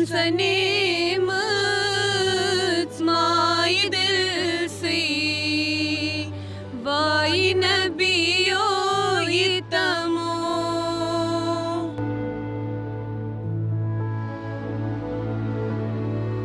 Nimmets my dil se Vai nabiyo itamo.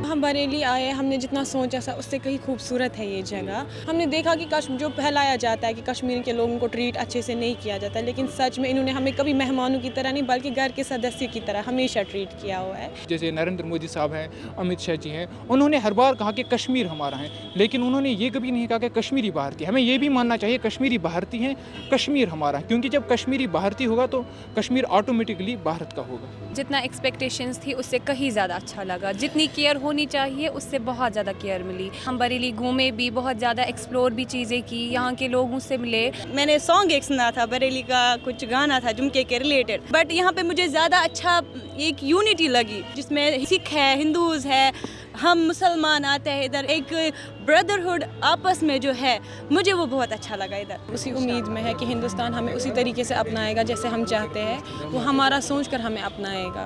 हम बरेली आए, हमने जितना सोचा था उससे कहीं खूबसूरत है ये जगह। हमने देखा कि जो फैलाया जाता है कि कश्मीर के लोगों को ट्रीट अच्छे से नहीं किया जाता, लेकिन सच में इन्होंने हमें कभी मेहमानों की तरह नहीं बल्कि घर के सदस्य की तरह हमेशा ट्रीट किया हुआ है। जैसे नरेंद्र मोदी साहब हैं, अमित शाह जी हैं, उन्होंने हर बार कहा कि कश्मीर हमारा है, लेकिन उन्होंने ये कभी नहीं कहा कि कश्मीरी भारतीय। हमें ये भी मानना चाहिए कश्मीरी भारतीय हैं, कश्मीर हमारा है, क्योंकि जब कश्मीरी भारतीय होगा तो कश्मीर ऑटोमेटिकली भारत का होगा। जितना एक्सपेक्टेशंस थी उससे कहीं ज़्यादा अच्छा लगा, जितनी केयर होनी चाहिए उससे बहुत ज़्यादा केयर मिली। हम बरेली घूमे भी, बहुत ज़्यादा एक्सप्लोर भी चीज़ें की, यहाँ के लोगों से मिले। मैंने सॉन्ग एक सुना था, बरेली का कुछ गाना था झुमके के रिलेटेड, बट यहाँ पे मुझे ज़्यादा अच्छा एक यूनिटी लगी, जिसमें सिख है, हिंदूज़ है, हम मुसलमान आते हैं इधर, एक ब्रदरहुड आपस में जो है, मुझे वो बहुत अच्छा लगा इधर। उसी उम्मीद में है कि हिंदुस्तान हमें उसी तरीके से अपनाएगा जैसे हम चाहते हैं, वो हमारा सोच कर हमें अपनाएगा।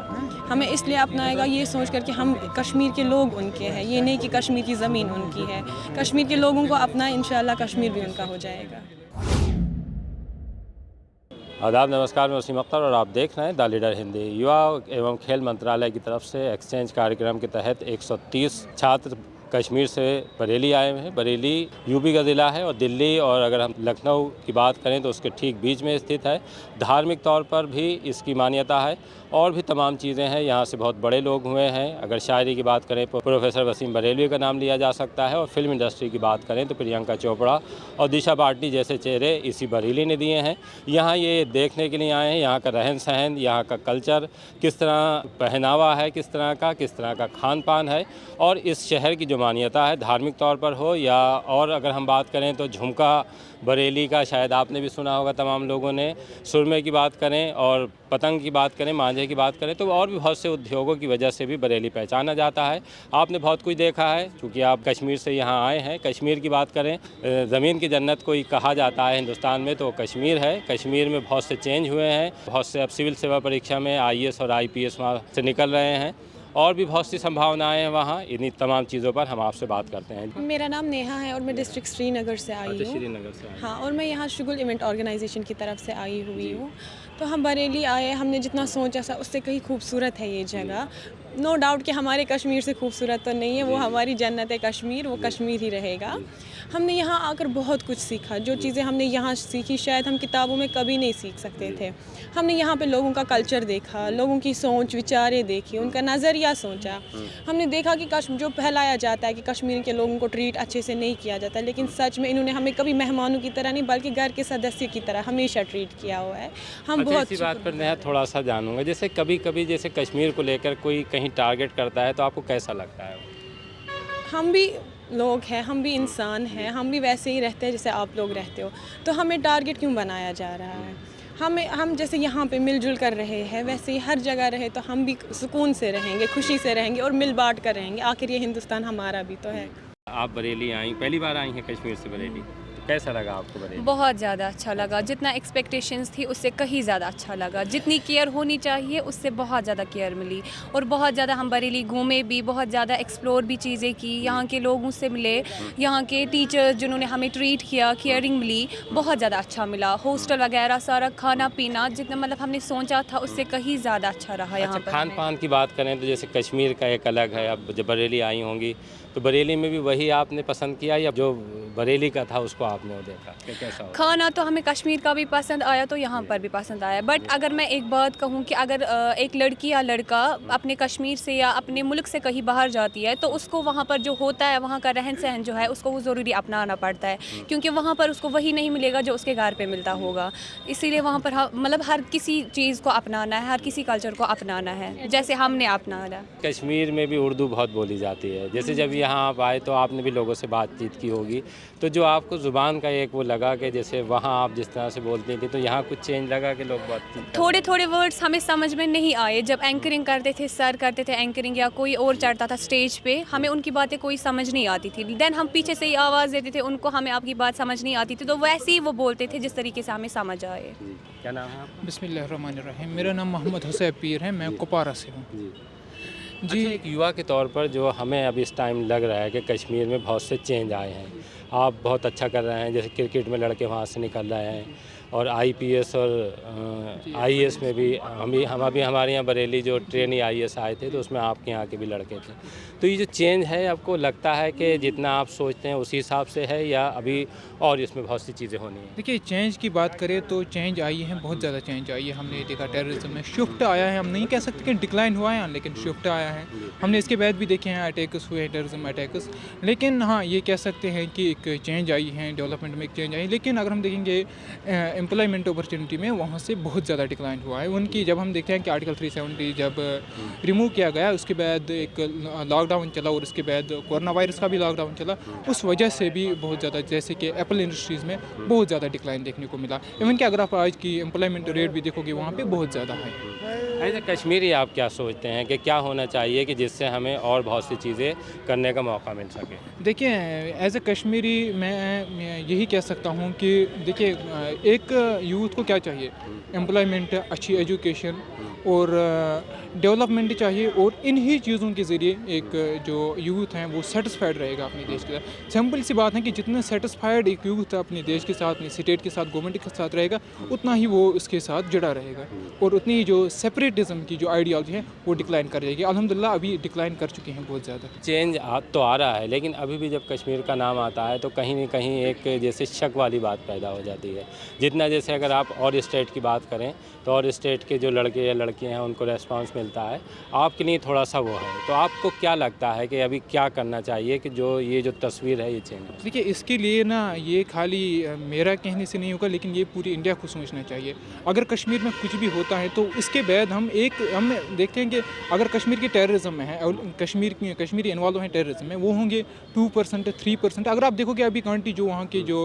हमें इसलिए अपनाएगा ये सोच कर कि हम कश्मीर के लोग उनके हैं, ये नहीं कि कश्मीर की ज़मीन उनकी है। कश्मीर के लोगों को अपनाए, इंशाल्लाह कश्मीर भी उनका हो जाएगा। आदाब, नमस्कार, मैं वसीम अख्तर और आप देख रहे हैं द लीडर हिंदी। युवा एवं खेल मंत्रालय की तरफ से एक्सचेंज कार्यक्रम के तहत 130 छात्र कश्मीर से बरेली आए हुए हैं। बरेली यूपी का ज़िला है और दिल्ली और अगर हम लखनऊ की बात करें तो उसके ठीक बीच में स्थित है। धार्मिक तौर पर भी इसकी मान्यता है और भी तमाम चीज़ें हैं। यहाँ से बहुत बड़े लोग हुए हैं। अगर शायरी की बात करें तो प्रोफेसर वसीम बरेलवी का नाम लिया जा सकता है, और फिल्म इंडस्ट्री की बात करें तो प्रियंका चोपड़ा और दिशा पाटनी जैसे चेहरे इसी बरेली ने दिए हैं। यहाँ ये देखने के लिए आए हैं यहाँ का रहन सहन, यहाँ का कल्चर, किस तरह पहनावा है, किस तरह का खान पान है, और इस शहर की जो मान्यता है धार्मिक तौर पर हो या और अगर हम बात करें तो झुमका बरेली का शायद आपने भी सुना होगा तमाम लोगों ने। सुरमे की बात करें और पतंग की बात करें, मांझे की बात करें तो और भी बहुत से उद्योगों की वजह से भी बरेली पहचाना जाता है। आपने बहुत कुछ देखा है क्योंकि आप कश्मीर से यहाँ आए हैं। कश्मीर की बात करें, ज़मीन की जन्नत कोई कहा जाता है हिंदुस्तान में तो कश्मीर है। कश्मीर में बहुत से चेंज हुए हैं, बहुत से अब सिविल सेवा परीक्षा में IAS और IPS वहाँ से निकल रहे हैं और भी बहुत सी संभावनाएं हैं वहाँ। इन्हीं तमाम चीज़ों पर हम आपसे बात करते हैं। मेरा नाम नेहा है और मैं डिस्ट्रिक्ट श्रीनगर से आई हूँ। श्रीनगर से हाँ, और मैं यहाँ शुगुल इवेंट ऑर्गेनाइजेशन की तरफ से आई हुई हूँ। तो हम बरेली आए, हमने जितना सोचा था उससे कहीं खूबसूरत है ये जगह। नो डाउट कि हमारे कश्मीर से खूबसूरत तो नहीं है, वो हमारी जन्नत है कश्मीर, वो कश्मीर ही रहेगा। हमने यहाँ आकर बहुत कुछ सीखा, जो चीज़ें हमने यहाँ सीखी शायद हम किताबों में कभी नहीं सीख सकते थे। हमने यहाँ पे लोगों का कल्चर देखा, लोगों की सोच विचारें देखी, उनका नज़रिया सोचा। हमने देखा कि जो फैलाया जाता है कि कश्मीर के लोगों को ट्रीट अच्छे से नहीं किया जाता, लेकिन सच में इन्होंने हमें कभी मेहमानों की तरह नहीं बल्कि घर के सदस्य की तरह हमेशा ट्रीट किया हुआ है। हम बहुत इसी बात पर मैं थोड़ा सा जानूंगा, जैसे कभी कभी जैसे कश्मीर को लेकर कोई कहीं टारगेट करता है तो आपको कैसा लगता है? हम भी लोग हैं, हम भी इंसान हैं, हम भी वैसे ही रहते हैं जैसे आप लोग रहते हो, तो हमें टारगेट क्यों बनाया जा रहा है? हम जैसे यहाँ पे मिलजुल कर रहे हैं वैसे ही हर जगह रहे तो हम भी सुकून से रहेंगे, खुशी से रहेंगे और मिल बांट कर रहेंगे। आखिर ये हिंदुस्तान हमारा भी तो है। आप बरेली आई, पहली बार आई हैं कश्मीर से बरेली, कैसा लगा आपको बरेली? बहुत ज़्यादा अच्छा लगा, जितना एक्सपेक्टेशंस थी उससे कहीं ज़्यादा अच्छा लगा। जितनी केयर होनी चाहिए उससे बहुत ज़्यादा केयर मिली, और बहुत ज़्यादा हम बरेली घूमे भी, बहुत ज़्यादा एक्सप्लोर भी चीज़ें की, यहाँ के लोगों से मिले, यहाँ के टीचर्स जिन्होंने हमें ट्रीट किया, केयरिंग मिली, बहुत ज़्यादा अच्छा मिला। हॉस्टल वगैरह सारा खाना पीना जितना मतलब हमने सोचा था उससे कहीं ज़्यादा अच्छा रहा यहाँ पर। खान पान की बात करें तो जैसे कश्मीर का एक अलग है, अब जब बरेली आई होंगी तो बरेली में भी वही आपने पसंद किया या जो बरेली का था उसको आपने वो देखा कि कैसा हो? खाना तो हमें कश्मीर का भी पसंद आया तो यहाँ पर भी पसंद आया, बट अगर मैं एक बात कहूँ कि अगर एक लड़की या लड़का अपने कश्मीर से या अपने मुल्क से कहीं बाहर जाती है तो उसको वहाँ पर जो होता है, वहाँ का रहन सहन जो है उसको वो ज़रूरी अपनाना पड़ता है, क्योंकि वहाँ पर उसको वही नहीं मिलेगा जो उसके घर पे मिलता होगा। इसीलिए वहाँ पर मतलब हर किसी चीज़ को अपनाना है, हर किसी कल्चर को अपनाना है जैसे हमने अपनाना। कश्मीर में भी उर्दू बहुत बोली जाती है, जैसे जब यहाँ आप आए तो आपने भी लोगों से बातचीत की होगी, तो जो आपको ज़ुबान का एक वो लगा कि जैसे वहाँ आप जिस तरह से बोलती थी तो यहाँ कुछ चेंज लगा कि लोग बात थोड़े थोड़े वर्ड्स हमें समझ में नहीं आए। जब एंकरिंग करते थे, सर करते थे एंकरिंग या कोई और चढ़ता था स्टेज पे, हमें उनकी बातें कोई समझ नहीं आती थी। देन हम पीछे से ही आवाज़ देते थे उनको, हमें आपकी बात समझ नहीं आती थी, तो वैसे ही वो बोलते थे जिस तरीके से हमें समझ आए। क्या नाम है आपका? बिस्मिल्लाहिर्रहमानिर्रहीम। मेरा नाम मोहम्मद हुसैन पीर है, मैं कुपवारा से हूँ। जी एक युवा के तौर पर जो हमें अब इस टाइम लग रहा है कि कश्मीर में बहुत से चेंज आए हैं, आप बहुत अच्छा कर रहे हैं, जैसे क्रिकेट में लड़के वहाँ से निकल रहे हैं और आईपीएस और आईएएस में भी हम अभी हमारे यहाँ बरेली जो ट्रेनी आईएएस आए थे तो उसमें आपके यहाँ के भी लड़के थे। तो ये जो चेंज है आपको लगता है कि जितना आप सोचते हैं उसी हिसाब से है या अभी और इसमें बहुत सी चीज़ें होनी हैं? देखिए चेंज की बात करें तो चेंज आई है, बहुत ज़्यादा चेंज आई है। हमने देखा टेररिज्म में शिफ्ट आया है, हम नहीं कह सकते कि डिक्लाइन हुआ है, लेकिन शिफ्ट आया है। हमने इसके बाद भी देखे हैं अटैक्स हुए, टेररिज्म अटैक्स, लेकिन हाँ ये कह सकते हैं कि एक चेंज आई है, डेवलपमेंट में एक चेंज आई। लेकिन अगर हम देखेंगे एम्प्लॉयमेंट अपॉर्चुनिटी में वहाँ से बहुत ज़्यादा डिक्लाइन हुआ है उनकी। जब हम देखते हैं कि आर्टिकल 370 जब रिमूव किया गया, उसके बाद एक लॉकडाउन चला और उसके बाद कोरोना वायरस का भी लॉकडाउन चला, उस वजह से भी बहुत ज़्यादा, जैसे कि एप्पल इंडस्ट्रीज़ में बहुत ज़्यादा डिक्लाइन देखने को मिला। इवन कि अगर आप आज की एम्प्लॉयमेंट रेट भी देखोगे वहाँ पे बहुत ज़्यादा है। ऐसे कश्मीरी आप क्या सोचते हैं कि क्या होना चाहिए कि जिससे हमें और बहुत सी चीज़ें करने का मौका मिल सके? देखिए एज ए कश्मीरी मैं यही कह सकता हूँ कि देखिए एक यूथ को क्या चाहिए, एम्प्लॉयमेंट, अच्छी एजुकेशन और डेवलपमेंट चाहिए, और इन्हीं चीज़ों के ज़रिए एक जो यूथ हैं वो सेटिस्फाइड रहेगा अपने देश के साथ। सिंपल सी बात है कि जितने सेटिस्फाइड एक यूथ अपने देश के साथ, अपनी स्टेट के साथ, गवर्नमेंट के साथ रहेगा, उतना ही वो इसके साथ जुड़ा रहेगा और उतनी ही जो सेपरेटिज्म की जो आइडियोलॉजी है वो डिक्लाइन कर जाएगी। अल्हम्दुलिल्लाह अभी डिक्लाइन कर चुके हैं बहुत ज़्यादा। चेंज तो आ रहा है, लेकिन अभी भी जब कश्मीर का नाम आता है तो कहीं ना कहीं एक जैसे शक वाली बात पैदा हो जाती है। जितना जैसे अगर आप और स्टेट की बात करें तो और स्टेट के जो लड़के या लड़कियां हैं उनको रेस्पॉन्स मिलता है, आपके लिए थोड़ा सा वो है। तो आपको क्या लगता है कि अभी क्या करना चाहिए कि जो ये जो तस्वीर है ये चेंज हो? देखिए इसके लिए ना ये खाली मेरा कहने से नहीं होगा, लेकिन ये पूरी इंडिया को सोचना चाहिए। अगर कश्मीर में कुछ भी होता है तो इसके बाद हम देखते हैं कि अगर कश्मीर के टेररिज्म में है और कश्मीरी इन्वॉल्व हैं टेररिज्म में, वो होंगे 2% 3%। अगर आप देखोगे अभी कंट्री जो वहाँ के जो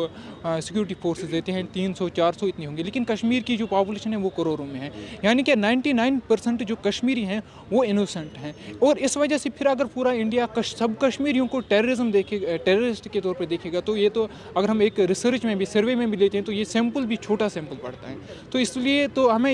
सिक्योरिटी फोर्सेस देते हैं 300-400 इतनी होंगी, लेकिन कश्मीर की जो पॉपुलेशन है वो करोड़ों में है। यानी कि 99% जो कश्मीरी हैं वो इनोसेंट हैं। और इस वजह से फिर अगर पूरा इंडिया सब कश्मीरियों को टेररिज्म देखेगा, टेररिस्ट के तौर पे देखेगा, तो ये तो अगर हम एक रिसर्च में भी, सर्वे में भी लेते हैं तो ये सैंपल भी छोटा सैंपल पड़ता है। तो इसलिए तो हमें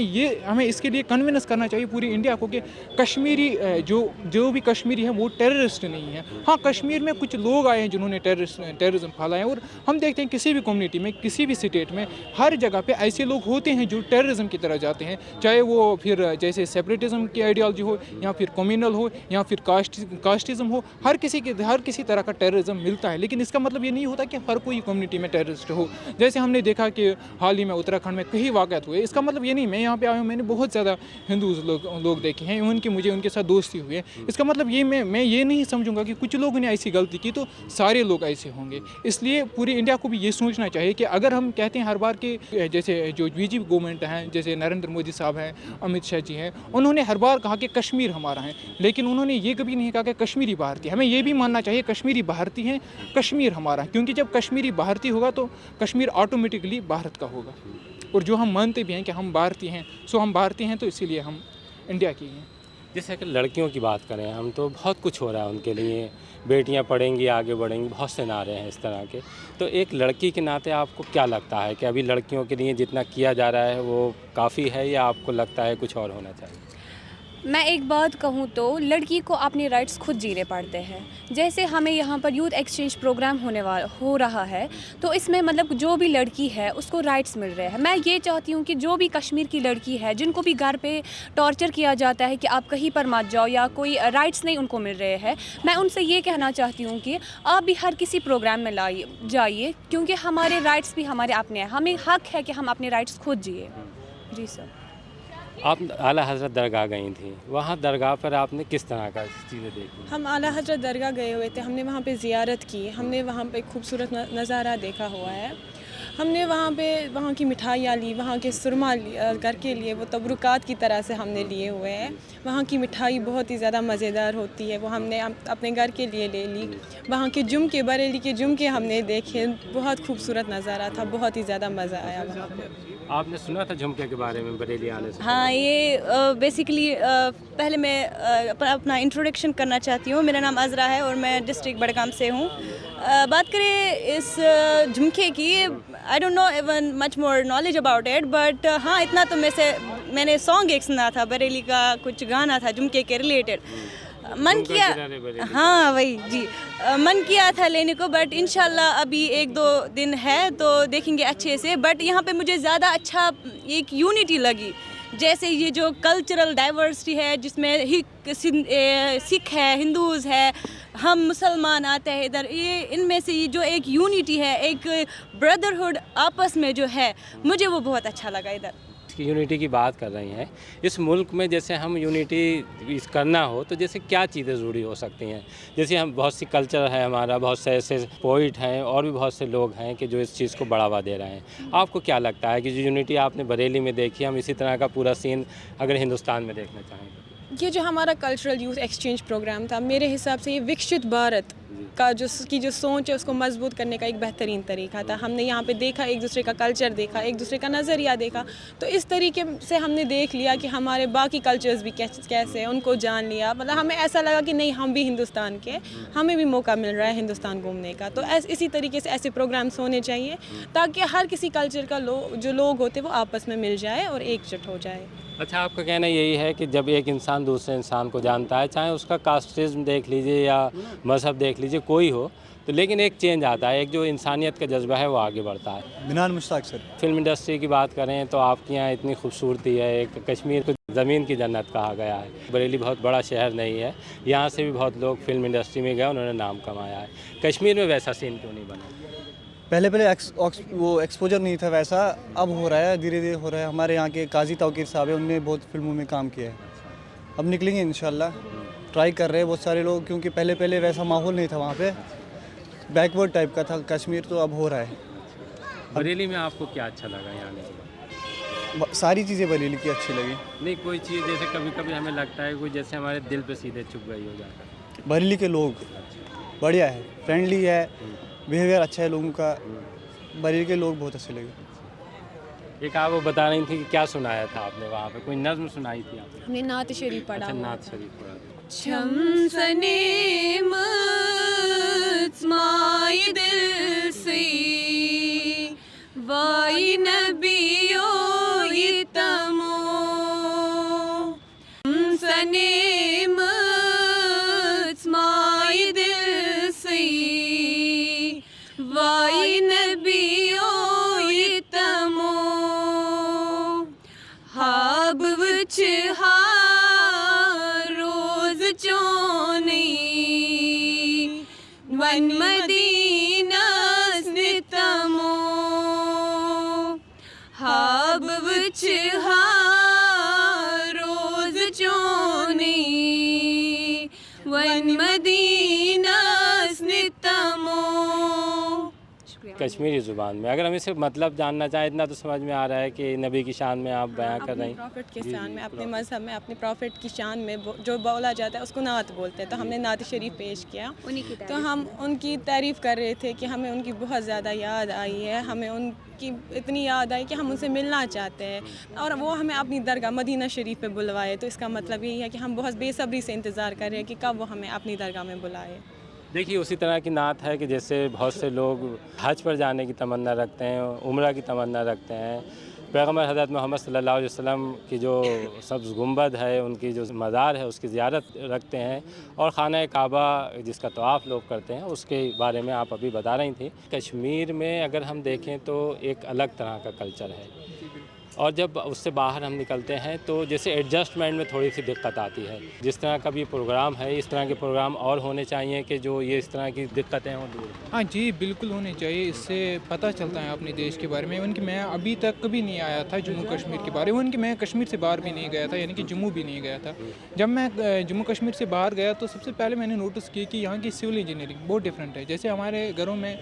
इसके लिए कन्विंस करना चाहिए पूरी इंडिया को कि कश्मीरी जो भी कश्मीरी है वो टेररिस्ट नहीं है। हाँ कश्मीर में कुछ लोग आए हैं जिन्होंने टेररिज्म फैलाया, और हम देखते हैं किसी भी कम्युनिटी में, किसी भी स्टेट में, हर जगह पे ऐसे लोग होते हैं जो टेररिज्म की तरह जाते हैं, चाहे वो फिर जैसे सेपरेटिज्म की आइडियोलॉजी हो या फिर कम्युनल हो या फिर कास्टिज्म हो, हर किसी तरह का टेररिज्म मिलता है। लेकिन इसका मतलब ये नहीं होता कि हर कोई कम्युनिटी में टेररिस्ट हो। जैसे हमने देखा कि हाल ही में उत्तराखंड में कई वाक़यात हुए, इसका मतलब ये नहीं, मैं यहाँ पे आया हूँ, मैंने बहुत ज़्यादा हिंदूज़ लोग देखे हैं, मुझे उनके साथ दोस्ती हुई है। इसका मतलब ये मैं ये नहीं समझूंगा कि कुछ लोगों ने ऐसी गलती की तो सारे लोग ऐसे होंगे। इसलिए पूरी इंडिया को भी ये सोचना चाहिए कि अगर हम कहते हैं हर बार के जैसे जो बीजेपी गवर्नमेंट हैं, जैसे नरेंद्र मोदी साहब हैं, अमित शाह जी हैं, उन्होंने हर बार कहा कि कश्मीर हमारा है, लेकिन उन्होंने ये कभी नहीं कहा कि कश्मीरी भारतीय। हमें ये भी मानना चाहिए कश्मीरी भारतीय हैं, कश्मीर हमारा है, क्योंकि जब कश्मीरी भारतीय होगा तो कश्मीर ऑटोमेटिकली भारत का होगा। और जो हम मानते भी हैं कि हम भारतीय हैं, सो हम भारतीय हैं तो इसीलिए हम इंडिया के हैं। जैसे अगर लड़कियों की बात करें हम, तो बहुत कुछ हो रहा है उनके लिए, बेटियां पढ़ेंगी आगे बढ़ेंगी, बहुत से नारे हैं इस तरह के। तो एक लड़की के नाते आपको क्या लगता है कि अभी लड़कियों के लिए जितना किया जा रहा है वो काफ़ी है या आपको लगता है कुछ और होना चाहिए? मैं एक बात कहूँ तो लड़की को अपने राइट्स खुद जीने पड़ते हैं। जैसे हमें यहाँ पर यूथ एक्सचेंज प्रोग्राम हो रहा है, तो इसमें मतलब जो भी लड़की है उसको राइट्स मिल रहे हैं। मैं ये चाहती हूँ कि जो भी कश्मीर की लड़की है जिनको भी घर पे टॉर्चर किया जाता है कि आप कहीं पर मत जाओ या कोई राइट्स नहीं उनको मिल रहे हैं, मैं उनसे ये कहना चाहती हूँ कि आप भी हर किसी प्रोग्राम में जाइए, क्योंकि हमारे राइट्स भी हमारे अपने हैं, हमें हक है कि हम अपने राइट्स खुद जिए। जी सर। आप आला हज़रत दरगाह गई थी, वहाँ दरगाह पर आपने किस तरह का चीज़ें देखी? हम आला हज़रत दरगाह गए हुए थे, हमने वहाँ पे ज़ियारत की, हमने वहाँ पे खूबसूरत नज़ारा देखा हुआ है। हमने वहाँ की मिठाइयाँ ली, वहाँ के सुरमा घर के लिए वो तबरुकात की तरह से हमने लिए हुए हैं। वहाँ की मिठाई बहुत ही ज़्यादा मज़ेदार होती है, वो हमने अपने घर के लिए ले ली। वहाँ के जुमके, बरेली के जुमके हमने देखे, बहुत खूबसूरत नज़ारा था, बहुत ही ज़्यादा मज़ा आया वहाँ पे। आपने सुना था झुमके के बारे में बरेली आने से? हाँ, ये बेसिकली पहले मैं अपना इंट्रोडक्शन करना चाहती हूँ। मेरा नाम अज़रा है और मैं डिस्ट्रिक्ट बड़गाम से हूँ। बात करें इस झुमके की, I don't know even much more knowledge about it, but हाँ इतना तो मैंने सॉन्ग एक सुना था, बरेली का कुछ गाना था झुमके के रिलेटेड। मन किया, हाँ वही जी, मन किया था लेने को, बट इंशाल्लाह अभी 1-2 दिन है तो देखेंगे अच्छे से। बट यहाँ पे मुझे ज़्यादा अच्छा एक यूनिटी लगी, जैसे ये जो कल्चरल डाइवर्सिटी है जिसमें सिख है, हिंदूज़ है, हम मुसलमान आते हैं इधर, ये इनमें से ये जो एक यूनिटी है, एक ब्रदरहुड आपस में जो है, मुझे वो बहुत अच्छा लगा इधर। यूनिटी की बात कर रही हैं, इस मुल्क में जैसे हम यूनिटी करना हो तो जैसे क्या चीज़ें ज़रूरी हो सकती हैं? जैसे हम बहुत सी कल्चर है हमारा, बहुत से ऐसे पोइट हैं और भी बहुत से लोग हैं कि जो इस चीज़ को बढ़ावा दे रहे हैं। आपको क्या लगता है कि जो यूनिटी आपने बरेली में देखी, हम इसी तरह का पूरा सीन अगर हिंदुस्तान में देखना चाहें? ये जो हमारा कल्चरल यूथ एक्सचेंज प्रोग्राम था, मेरे हिसाब से ये विकसित भारत का जो सोच है उसको मजबूत करने का एक बेहतरीन तरीका था। हमने यहाँ पे देखा, एक दूसरे का कल्चर देखा, एक दूसरे का नज़रिया देखा, तो इस तरीके से हमने देख लिया कि हमारे बाकी कल्चर्स भी कैसे हैं, उनको जान लिया। मतलब हमें ऐसा लगा कि नहीं, हम भी हिंदुस्तान के, हमें भी मौका मिल रहा है हिंदुस्तान घूमने का। तो इसी तरीके से ऐसे प्रोग्राम्स होने चाहिए ताकि हर किसी कल्चर का जो लोग होते हैं वो आपस में मिल जाए और एकजुट हो जाए। अच्छा, आपका कहना यही है कि जब एक इंसान दूसरे इंसान को जानता है, चाहे उसका कास्टिज्म देख लीजिए या मज़हब देख लीजिए, कोई हो, तो लेकिन एक चेंज आता है, एक जो इंसानियत का जज्बा है वो आगे बढ़ता है। मिनान मुश्ताक सर। फिल्म इंडस्ट्री की बात करें तो आपके यहाँ इतनी खूबसूरती है, एक कश्मीर को ज़मीन की जन्नत कहा गया है। बरेली बहुत बड़ा शहर नहीं है, यहाँ से भी बहुत लोग फिल्म इंडस्ट्री में गए, उन्होंने नाम कमाया है। कश्मीर में वैसा सीन क्यों नहीं बना? पहले वो एक्सपोजर नहीं था वैसा, अब हो रहा है, धीरे धीरे हो रहा है। हमारे यहाँ के काजी तौकीर साहब है, उनने बहुत फिल्मों में काम किया है। अब निकलेंगे इंशाल्लाह, ट्राई कर रहे हैं बहुत सारे लोग, क्योंकि पहले वैसा माहौल नहीं था वहाँ पे, बैकवर्ड टाइप का था कश्मीर, तो अब हो रहा है। बरेली में आपको क्या अच्छा लगा यहाँ आने के? सारी चीज़ें बरेली की अच्छी लगी। नहीं, कोई चीज़ जैसे कभी कभी हमें लगता है कोई जैसे हमारे दिल पे सीधे चुभ गई हो जाता है। बरेली के लोग बढ़िया है, फ्रेंडली है, बिहेवियर अच्छा है लोगों का। बरेली के लोग बहुत अच्छे लगे। एक आप वो बता रही थी कि क्या सुनाया था आपने वहाँ पे, कोई नज़्म सुनाई थी आपने? हमने नात शरीफ पढ़ा। अच्छा, नात शरीफ पढ़ा था। शम्सने मस्माई दिल से वाई नबियो इतमो, शम्सने मस्माई दिल से वाई नबियो इतमो, हाब वच रोज चोनी वन मदीना स्नितमो, हाब वच रोज चोनी वन मदीना स्नितमो। कश्मीरी ज़ुबान में अगर हम इसे मतलब जानना चाहें, इतना तो समझ में आ रहा है कि नबी की शान में आप बयां कर रहे हैं, प्रॉफिट की शान में, अपने मज़हब में, अपने प्रॉफिट की शान में जो बोला जाता है उसको नात बोलते हैं। तो हमने नात शरीफ पेश किया, तो हम उनकी तारीफ़ कर रहे थे कि हमें उनकी बहुत ज़्यादा याद आई है, हमें उनकी इतनी याद आई कि हम उनसे मिलना चाहते हैं, और वो हमें अपनी दरगाह मदीना शरीफ पे बुलवाए। तो इसका मतलब यही है कि हम बहुत बेसब्री से इंतज़ार कर रहे हैं कि कब वो हमें अपनी दरगाह में बुलाए। देखिए उसी तरह की नात है कि जैसे बहुत से लोग हज पर जाने की तमन्ना रखते हैं, उम्रा की तमन्ना रखते हैं। पैगम्बर हज़रत मोहम्मद सल्लल्लाहु अलैहि वसल्लम की जो सब्ज़ गुंबद है, उनकी जो मज़ार है, उसकी ज़ियारत रखते हैं, और खाना काबा जिसका तवाफ़ लोग करते हैं, उसके बारे में आप अभी बता रही थी। कश्मीर में अगर हम देखें तो एक अलग तरह का कल्चर है, और जब उससे बाहर हम निकलते हैं तो जैसे एडजस्टमेंट में थोड़ी सी दिक्कत आती है। जिस तरह का भी प्रोग्राम है, इस तरह के प्रोग्राम और होने चाहिए कि जो ये इस तरह की दिक्कतें हों दूर। हाँ जी, बिल्कुल होने चाहिए। इससे पता चलता है अपने देश के बारे में। इवन कि मैं अभी तक कभी नहीं आया था जम्मू कश्मीर के बारे में, इवन कि मैं कश्मीर से बाहर भी नहीं गया था, यानी कि जम्मू भी नहीं गया था। जब मैं जम्मू कश्मीर से बाहर गया तो सबसे पहले मैंने नोटिस किया कि यहाँ की सिविल इंजीनियरिंग बहुत डिफरेंट है। जैसे हमारे घरों में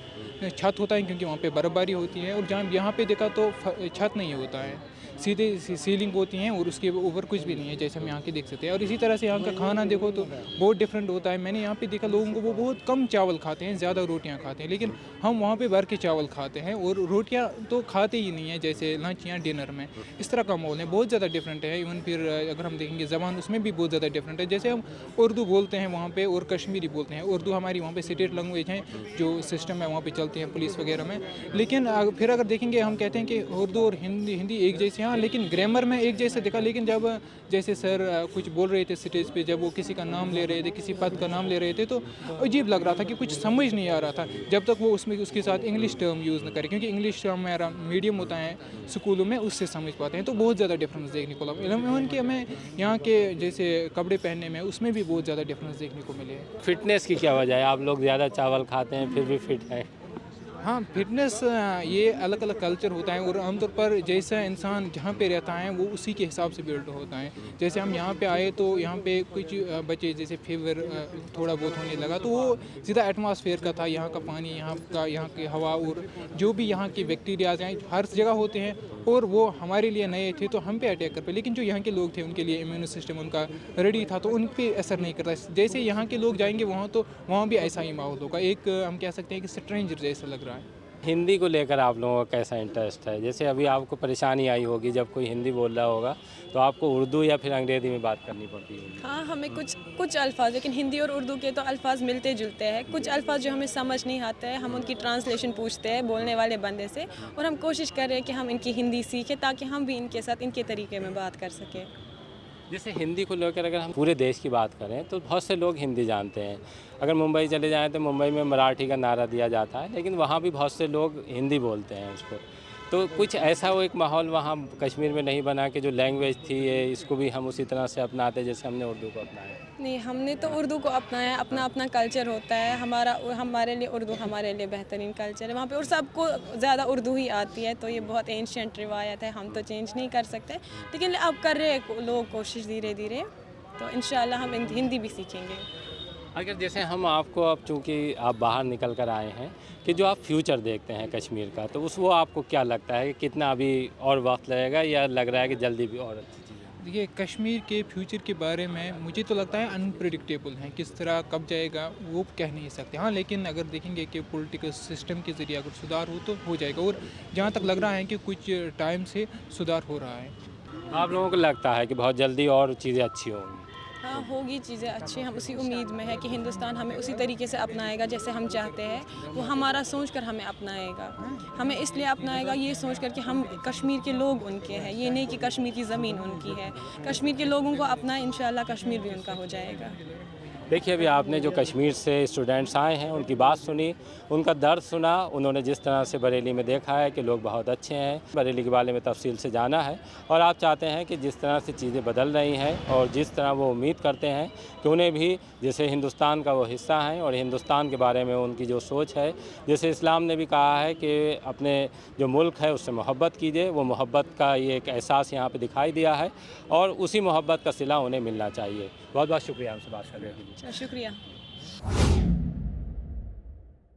छत होता है क्योंकि वहाँ पे बर्फ़बारी होती है, और जहाँ यहाँ पे देखा तो छत नहीं होता है, सीधे सीलिंग होती हैं और उसके ऊपर कुछ भी नहीं है, जैसे हम यहाँ के देख सकते हैं। और इसी तरह से यहाँ का खाना देखो तो बहुत डिफरेंट होता है। मैंने यहाँ पे देखा लोगों को वो बहुत कम चावल खाते हैं, ज़्यादा रोटियाँ खाते हैं, लेकिन हम वहाँ पे भर के चावल खाते हैं और रोटियाँ तो खाते ही नहीं हैं, जैसे लंच या डिनर में। इस तरह का माहौल है, बहुत ज़्यादा डिफरेंट है। इवन फिर अगर हम देखेंगे ज़बान, उसमें भी बहुत ज़्यादा डिफरेंट है। जैसे हम उर्दू बोलते हैं वहाँ पर और कश्मीरी बोलते हैं। उर्दू हमारी वहाँ पर स्टेट लैंग्वेज है, जो सिस्टम है वहाँ पर चलते हैं पुलिस वगैरह में। लेकिन फिर अगर देखेंगे, हम कहते हैं कि उर्दू और हिंदी एक जैसे, हाँ, लेकिन ग्रामर में एक जैसे दिखा। लेकिन जब जैसे सर कुछ बोल रहे थे स्टेज पे, जब वो किसी का नाम ले रहे थे, किसी पद का नाम ले रहे थे, तो अजीब लग रहा था कि कुछ समझ नहीं आ रहा था जब तक वो उसमें उसके साथ इंग्लिश टर्म यूज़ न करे, क्योंकि इंग्लिश टर्म हमारा मीडियम होता है स्कूलों में, उससे समझ पाते हैं। तो बहुत ज़्यादा डिफरेंस देखने को लगा। इवन कि हमें यहाँ के जैसे कपड़े पहनने में, उसमें भी बहुत ज़्यादा डिफरेंस देखने को मिले। फिटनेस की क्या वजह है? आप लोग ज़्यादा चावल खाते हैं फिर भी फिट हैं। हाँ, फिटनेस ये अलग अलग कल्चर होता है, और आमतौर पर जैसा इंसान जहाँ पे रहता है वो उसी के हिसाब से बिल्ड होता है। जैसे हम यहाँ पे आए तो यहाँ पे कुछ बच्चे जैसे फीवर थोड़ा बहुत होने लगा, तो वो सीधा एटमॉस्फेयर का था, यहाँ का पानी, यहाँ की हवा, और जो भी यहाँ के बैक्टीरियाज हैं हर जगह होते हैं, और वो हमारे लिए नए थे तो हम पे अटैक कर पे। लेकिन जो यहाँ के लोग थे उनके लिए इम्यून सिस्टम उनका रेडी था, तो उन पे असर नहीं करता। जैसे यहाँ के लोग जाएंगे वहाँ, तो वहाँ भी ऐसा ही माहौल होगा। एक हम कह सकते हैं कि स्ट्रेंजर जैसा लग रहा है। हिंदी को लेकर आप लोगों का कैसा इंटरेस्ट है? जैसे अभी आपको परेशानी आई होगी जब कोई हिंदी बोल रहा होगा, तो आपको उर्दू या फिर अंग्रेज़ी में बात करनी पड़ती होगी। हाँ, हमें कुछ अल्फाज, लेकिन हिंदी और उर्दू के तो अल्फाज मिलते जुलते हैं। कुछ अल्फाज जो हमें समझ नहीं आते हैं, हम उनकी ट्रांसलेशन पूछते हैं बोलने वाले बंदे से, और हम कोशिश कर रहे हैं कि हम इनकी हिंदी सीखें ताकि हम भी इनके साथ इनके तरीके में बात कर सकें। जैसे हिंदी को लेकर अगर हम पूरे देश की बात करें तो बहुत से लोग हिंदी जानते हैं। अगर मुंबई चले जाएं तो मुंबई में मराठी का नारा दिया जाता है, लेकिन वहाँ भी बहुत से लोग हिंदी बोलते हैं उसको। तो कुछ ऐसा वो एक माहौल वहाँ कश्मीर में नहीं बना कि जो लैंग्वेज थी ये इसको भी हम उसी तरह से अपनाते जैसे हमने उर्दू को अपनाया? नहीं, हमने तो उर्दू को अपनाया। अपना अपना कल्चर होता है हमारे लिए उर्दू हमारे लिए बेहतरीन कल्चर है वहाँ पे, और सबको ज़्यादा उर्दू ही आती है। तो ये बहुत एंशियंट रिवायत है, हम तो चेंज नहीं कर सकते, लेकिन अब कर रहे हैं लोग कोशिश धीरे धीरे। तो इंशाल्लाह हम हिंदी भी सीखेंगे। अगर जैसे हम आपको, अब चूँकि आप बाहर निकल कर आए हैं, कि जो आप फ्यूचर देखते हैं कश्मीर का, तो वो आपको क्या लगता है कि कितना अभी और वक्त लगेगा, या लग रहा है कि जल्दी भी और अच्छी चीज़ें? देखिए, कश्मीर के फ्यूचर के बारे में मुझे तो लगता है अनप्रेडिक्टेबल है, किस तरह कब जाएगा वो कह नहीं सकते। हाँ, लेकिन अगर देखेंगे कि पॉलिटिकल सिस्टम के ज़रिए अगर सुधार हो तो हो जाएगा, और जहाँ तक लग रहा है कि कुछ टाइम से सुधार हो रहा है। आप लोगों को लगता है कि बहुत जल्दी और चीज़ें अच्छी होंगी? हाँ, होगी चीज़ें अच्छी। हम उसी उम्मीद में है कि हिंदुस्तान हमें उसी तरीके से अपनाएगा जैसे हम चाहते हैं। वो हमारा सोच कर हमें अपनाएगा, हमें इसलिए अपनाएगा ये सोच कर कि हम कश्मीर के लोग उनके हैं, ये नहीं कि कश्मीर की ज़मीन उनकी है। कश्मीर के लोगों को अपनाए, इंशाल्लाह कश्मीर भी उनका हो जाएगा। देखिए, अभी आपने जो कश्मीर से स्टूडेंट्स आए हैं उनकी बात सुनी, उनका दर्द सुना, उन्होंने जिस तरह से बरेली में देखा है कि लोग बहुत अच्छे हैं, बरेली के बारे में तफसील से जाना है, और आप चाहते हैं कि जिस तरह से चीज़ें बदल रही हैं और जिस तरह वो उम्मीद करते हैं कि उन्हें भी जैसे हिंदुस्तान का वो हिस्सा हैं और हिंदुस्तान के बारे में उनकी जो सोच है, जैसे इस्लाम ने भी कहा है कि अपने जो मुल्क है उससे मोहब्बत कीजिए, वो मोहब्बत का ये एक एहसास यहाँ पर दिखाई दिया है, और उसी मोहब्बत का सिला उन्हें मिलना चाहिए। बहुत बहुत शुक्रिया हमसे बात करने के लिए। शुक्रिया।